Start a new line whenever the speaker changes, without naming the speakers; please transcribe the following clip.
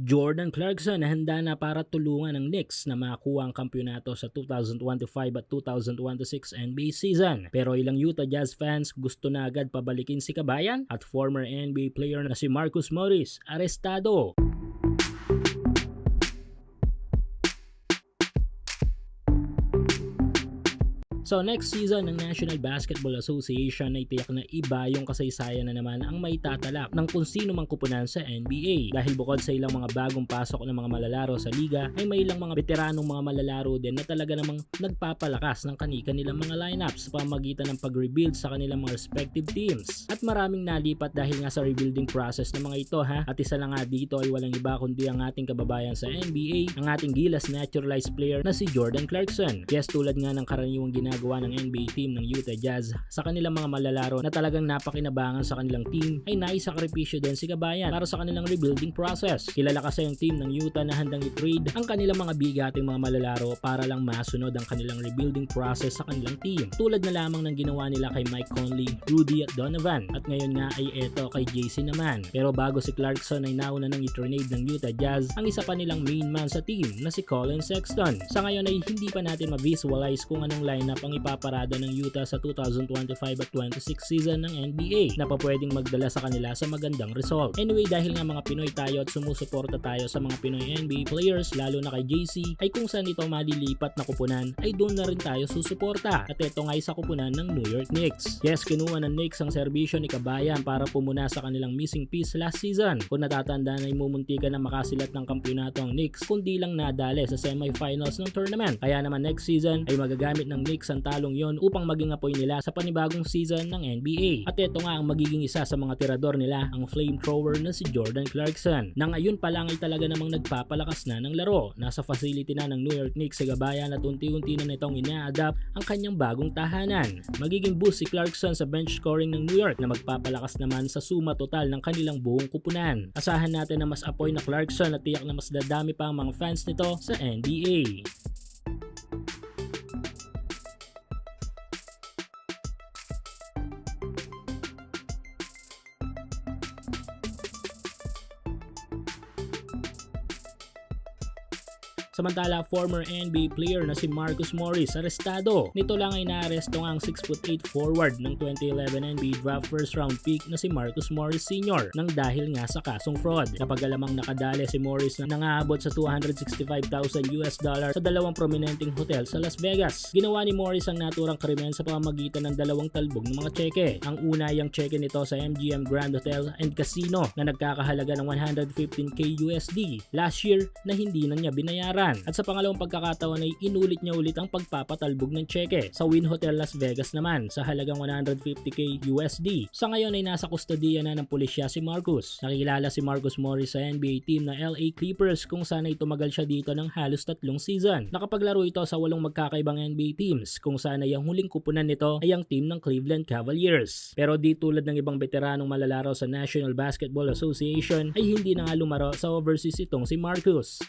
Jordan Clarkson na handa na para tulungan ng Knicks na makakuha ang kampyonato sa 2025 at 2026 NBA season. Pero ilang Utah Jazz fans gusto na agad pabalikin si kabayan at former NBA player na si Marcus Morris arestado. So next season ng National Basketball Association ay tiyak na iba yung kasaysayan na naman ang may tatalak ng kung sino mang kupunan sa NBA. Dahil bukod sa ilang mga bagong pasok ng mga malalaro sa liga, ay may ilang mga veteranong mga malalaro din na talaga namang nagpapalakas ng kanilang mga lineups sa pamagitan ng pag-rebuild sa kanilang mga respective teams. At maraming nalipat dahil nga sa rebuilding process ng mga ito ha. At isa lang nga dito ay walang iba kundi ang ating kababayan sa NBA, ang ating gilas naturalized player na si Jordan Clarkson. Yes, tulad nga ng karaniwang ginagawa ng NBA team ng Utah Jazz sa kanilang mga malalaro na talagang napakinabangan sa kanilang team, ay naisakripisyo din si kabayan para sa kanilang rebuilding process. Kilala kasi yung team ng Utah na handang i-trade ang kanilang mga bigating mga malalaro para lang masunod ang kanilang rebuilding process sa kanilang team. Tulad na lamang ng ginawa nila kay Mike Conley, Rudy at Donovan, at ngayon nga ay eto kay JC naman. Pero bago si Clarkson ay nauna nang i-trade ng Utah Jazz ang isa pa nilang main man sa team na si Collin Sexton. Sa ngayon ay hindi pa natin ma-visualize kung anong lineup ang ipaparada ng Utah sa 2025 at 26 season ng NBA na pa pwedeng magdala sa kanila sa magandang result. Anyway, dahil nga mga Pinoy tayo at sumusuporta tayo sa mga Pinoy NBA players, lalo na kay JC, ay kung saan ito malilipat na kupunan ay doon na rin tayo susuporta. At ito nga ay sa kupunan ng New York Knicks. Yes, kinuha ng Knicks ang serbisyo ni kabayan para pumuna sa kanilang missing piece last season. Kung natatandaan ay mumuntikan na makasilat ng kampyonato ang Knicks kundi lang nadali sa semifinals ng tournament. Kaya naman next season ay magagamit ng Knicks ang talong yon upang maging apoy nila sa panibagong season ng NBA. At ito nga ang magiging isa sa mga tirador nila, ang flamethrower na si Jordan Clarkson. Na ngayon pa lang ay talaga namang nagpapalakas na ng laro. Nasa facility na ng New York Knicks sa gabayan at unti-unti na nitong ina-adapt ang kanyang bagong tahanan. Magiging boost si Clarkson sa bench scoring ng New York na magpapalakas naman sa suma total ng kanilang buong kupunan. Asahan natin na mas apoy na Clarkson at tiyak na mas dadami pa ang mga fans nito sa NBA. Samantala, former NBA player na si Marcus Morris arestado. Nito lang ay naaresto nga ang 6'8" forward ng 2011 NBA draft first round pick na si Marcus Morris Sr. nang dahil nga sa kasong fraud. Kapag alamang nakadali si Morris na nangaabot sa $265,000 sa dalawang prominenteng hotel sa Las Vegas. Ginawa ni Morris ang naturang krimen sa pamamagitan ng dalawang talbog ng mga tseke. Ang una ay ang tseke nito sa MGM Grand Hotel and Casino na nagkakahalaga ng $115K last year na hindi na niya binayaran. At sa pangalawang pagkakataon ay inulit niya ulit ang pagpapatalbog ng tseke sa Wynn Hotel Las Vegas naman sa halagang $150K. Sa ngayon ay nasa kustodiya na ng pulisya si Marcus. Nakilala si Marcus Morris sa NBA team na LA Clippers kung saan ay tumagal siya dito ng halos 3 season. Nakapaglaro ito sa 8 magkakaibang NBA teams kung saan ay ang huling kupunan nito ay ang team ng Cleveland Cavaliers. Pero di tulad ng ibang veteranong malalaro sa National Basketball Association ay hindi na nga lumaro sa overseas itong si Marcus.